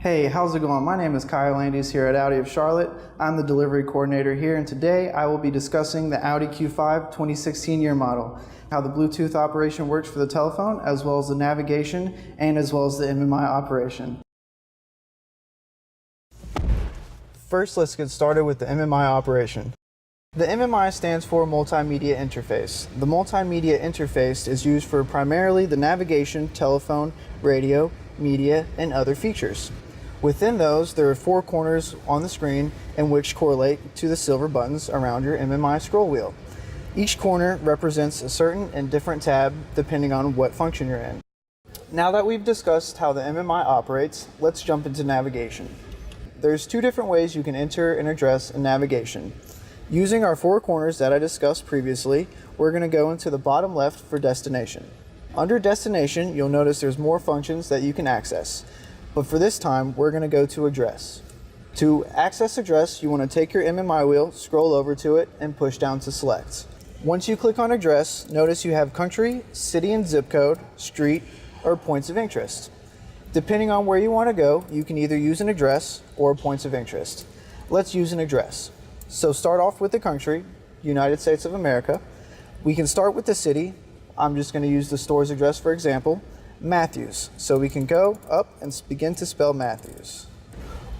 Hey, how's it going? My name is Kyle Landis here at Audi of Charlotte. I'm the delivery coordinator here, and today I will be discussing the Audi Q5 2016 year model, how the Bluetooth operation works for the telephone, as well as the navigation, and as well as the MMI operation. First, let's get started with the MMI operation. The MMI stands for Multimedia Interface. The Multimedia Interface is used for primarily the navigation, telephone, radio, media, and other features. Within those, there are four corners on the screen in which correlate to the silver buttons around your MMI scroll wheel. Each corner represents a certain and different tab depending on what function you're in. Now that we've discussed how the MMI operates, let's jump into navigation. There's two different ways you can enter an address in navigation. Using our four corners that I discussed previously, we're going to go into the bottom left for destination. Under destination, you'll notice there's more functions that you can access. But for this time, we're going to go to address. To access address, you want to take your MMI wheel, scroll over to it, and push down to select. Once you click on address, notice you have country, city and zip code, street, or points of interest. Depending on where you want to go, you can either use an address or points of interest. Let's use an address. So start off with the country, United States of America. We can start with the city. I'm just going to use the store's address for example. Matthews. So we can go up and begin to spell Matthews.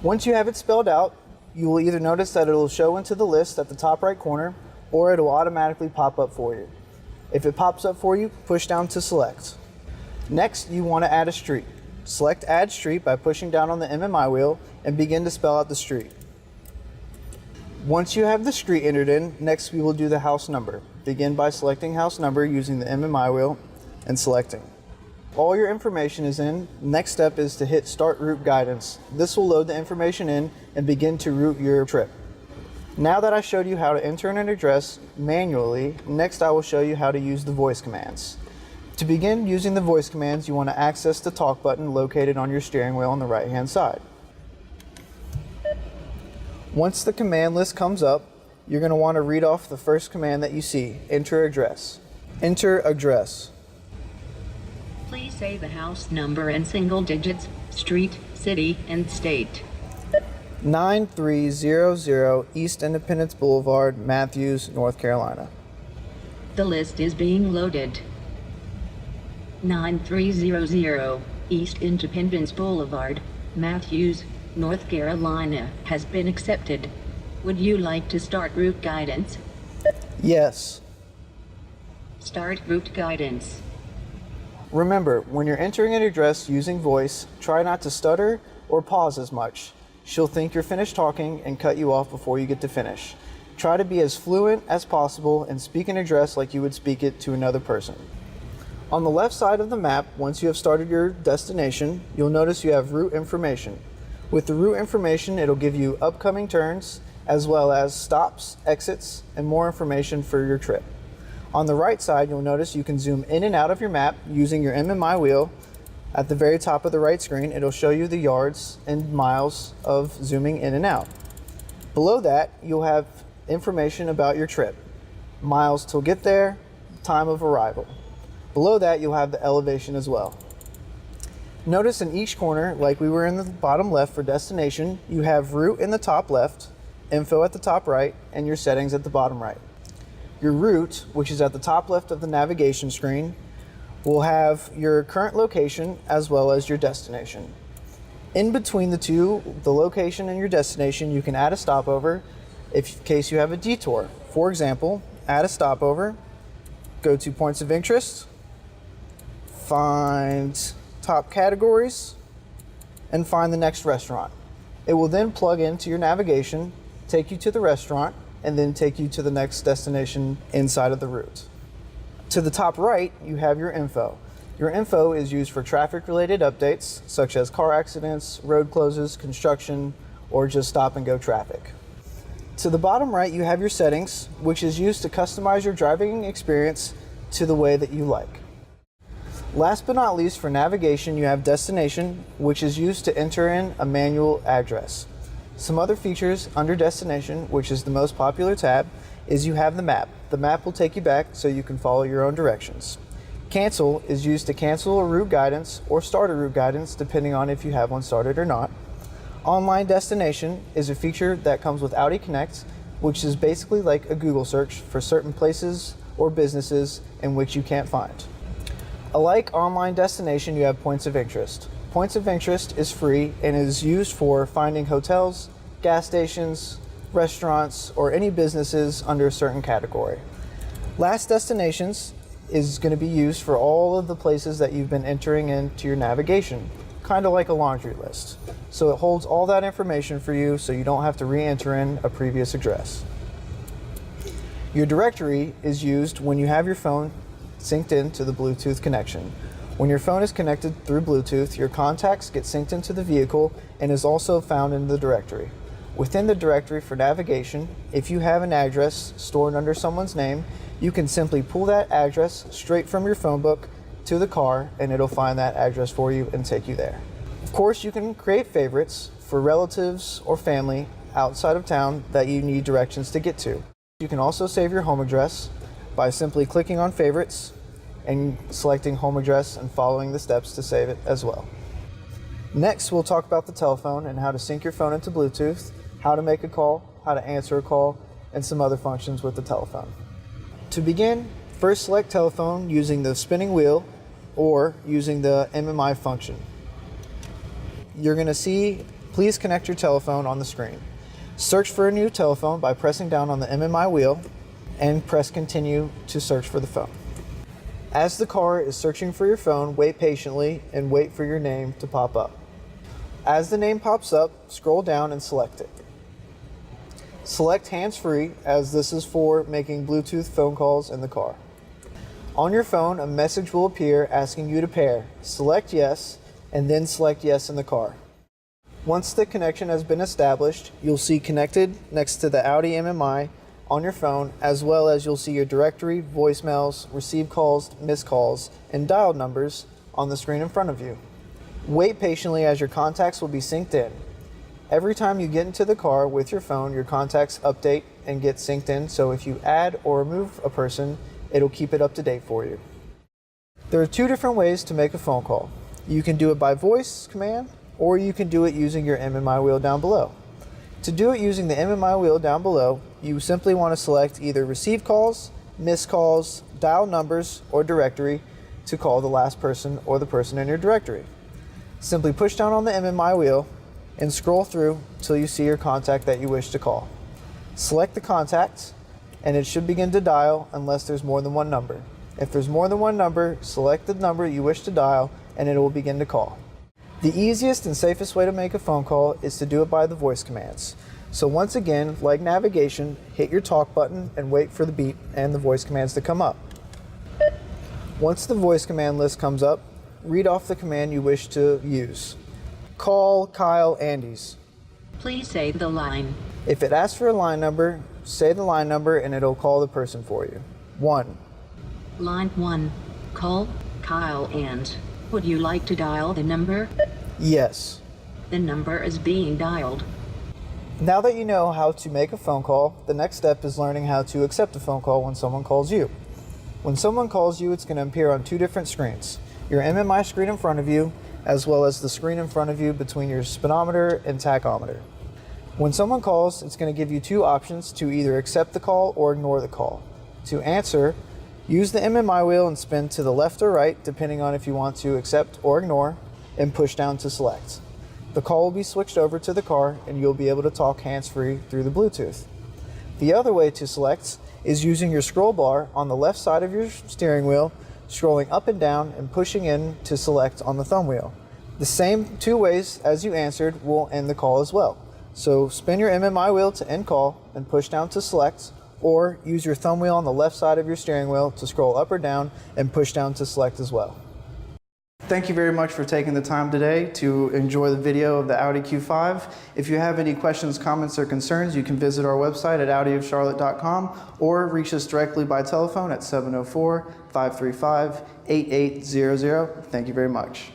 Once you have it spelled out, you will either notice that it will show into the list at the top right corner, or it will automatically pop up for you. If it pops up for you, push down to select. Next, you want to add a street. Select Add Street by pushing down on the MMI wheel and begin to spell out the street. Once you have the street entered in, next we will do the house number. Begin by selecting house number using the MMI wheel and selecting. All your information is in. Next step is to hit Start Route Guidance. This will load the information in and begin to route your trip. Now that I showed you how to enter in an address manually, next I will show you how to use the voice commands. To begin using the voice commands, you want to access the talk button located on your steering wheel on the right hand side. Once the command list comes up, you're going to want to read off the first command that you see, enter address. Enter address. Please say the house number and single digits, street, city, and state. 9300 East Independence Boulevard, Matthews, North Carolina. The list is being loaded. 9300 East Independence Boulevard, Matthews, North Carolina has been accepted. Would you like to start route guidance? Yes. Start route guidance. Remember, when you're entering an address using voice, try not to stutter or pause as much. She'll think you're finished talking and cut you off before you get to finish. Try to be as fluent as possible and speak an address like you would speak it to another person. On the left side of the map, once you have started your destination, you'll notice you have route information. With the route information, it'll give you upcoming turns, as well as stops, exits, and more information for your trip. On the right side, you'll notice you can zoom in and out of your map using your MMI wheel. At the very top of the right screen, it'll show you the yards and miles of zooming in and out. Below that, you'll have information about your trip. Miles till get there, time of arrival. Below that, you'll have the elevation as well. Notice in each corner, like we were in the bottom left for destination, you have route in the top left, info at the top right, and your settings at the bottom right. Your route, which is at the top left of the navigation screen, will have your current location as well as your destination. In between the two, the location and your destination, you can add a stopover in case you have a detour. For example, add a stopover, go to points of interest, find top categories, and find the next restaurant. It will then plug into your navigation, take you to the restaurant, and then take you to the next destination inside of the route. To the top right, you have your info. Your info is used for traffic-related updates, such as car accidents, road closes, construction, or just stop and go traffic. To the bottom right, you have your settings, which is used to customize your driving experience to the way that you like. Last but not least, for navigation, you have destination, which is used to enter in a manual address. Some other features under destination, which is the most popular tab, is you have the map. The map will take you back so you can follow your own directions. Cancel is used to cancel a route guidance or start a route guidance depending on if you have one started or not. Online destination is a feature that comes with Audi Connect, which is basically like a Google search for certain places or businesses in which you can't find. Alike online destination, you have points of interest. Points of interest is free and is used for finding hotels, gas stations, restaurants, or any businesses under a certain category. Last destinations is going to be used for all of the places that you've been entering into your navigation, kind of like a laundry list. So it holds all that information for you so you don't have to re-enter in a previous address. Your directory is used when you have your phone synced into the Bluetooth connection. When your phone is connected through Bluetooth, your contacts get synced into the vehicle and is also found in the directory. Within the directory for navigation, if you have an address stored under someone's name, you can simply pull that address straight from your phone book to the car and it'll find that address for you and take you there. Of course, you can create favorites for relatives or family outside of town that you need directions to get to. You can also save your home address by simply clicking on favorites and selecting home address and following the steps to save it as well. Next, we'll talk about the telephone and how to sync your phone into Bluetooth, how to make a call, how to answer a call, and some other functions with the telephone. To begin, first select telephone using the spinning wheel or using the MMI function. You're going to see please connect your telephone on the screen. Search for a new telephone by pressing down on the MMI wheel and press continue to search for the phone. As the car is searching for your phone, wait patiently and wait for your name to pop up. As the name pops up, scroll down and select it. Select hands-free, as this is for making Bluetooth phone calls in the car. On your phone, a message will appear asking you to pair. Select yes, and then select yes in the car. Once the connection has been established, you'll see connected next to the Audi MMI on your phone, as well as you'll see your directory, voicemails, received calls, missed calls, and dialed numbers on the screen in front of you. Wait patiently as your contacts will be synced in. Every time you get into the car with your phone, your contacts update and get synced in, so if you add or remove a person, it'll keep it up to date for you. There are two different ways to make a phone call. You can do it by voice command, or you can do it using your MMI wheel down below. To do it using the MMI wheel down below, you simply want to select either receive calls, missed calls, dial numbers, or directory to call the last person or the person in your directory. Simply push down on the MMI wheel and scroll through till you see your contact that you wish to call. Select the contact and it should begin to dial unless there's more than one number. If there's more than one number, select the number you wish to dial and it will begin to call. The easiest and safest way to make a phone call is to do it by the voice commands. So once again, like navigation, hit your talk button and wait for the beep and the voice commands to come up. Once the voice command list comes up, read off the command you wish to use. Call Kyle Andes. Please say the line. If it asks for a line number, say the line number and it'll call the person for you. 1. Line 1. Call Kyle Andes. Would you like to dial the number? Yes. The number is being dialed. Now that you know how to make a phone call, the next step is learning how to accept a phone call when someone calls you. When someone calls you, it's going to appear on two different screens. Your MMI screen in front of you, as well as the screen in front of you between your speedometer and tachometer. When someone calls, it's going to give you two options to either accept the call or ignore the call. To answer, use the MMI wheel and spin to the left or right, depending on if you want to accept or ignore, and push down to select. The call will be switched over to the car and you'll be able to talk hands-free through the Bluetooth. The other way to select is using your scroll bar on the left side of your steering wheel, scrolling up and down and pushing in to select on the thumb wheel. The same two ways as you answered will end the call as well. So spin your MMI wheel to end call and push down to select, or use your thumb wheel on the left side of your steering wheel to scroll up or down and push down to select as well. Thank you very much for taking the time today to enjoy the video of the Audi Q5. If you have any questions, comments, or concerns, you can visit our website at audiofcharlotte.com or reach us directly by telephone at 704-535-8800. Thank you very much.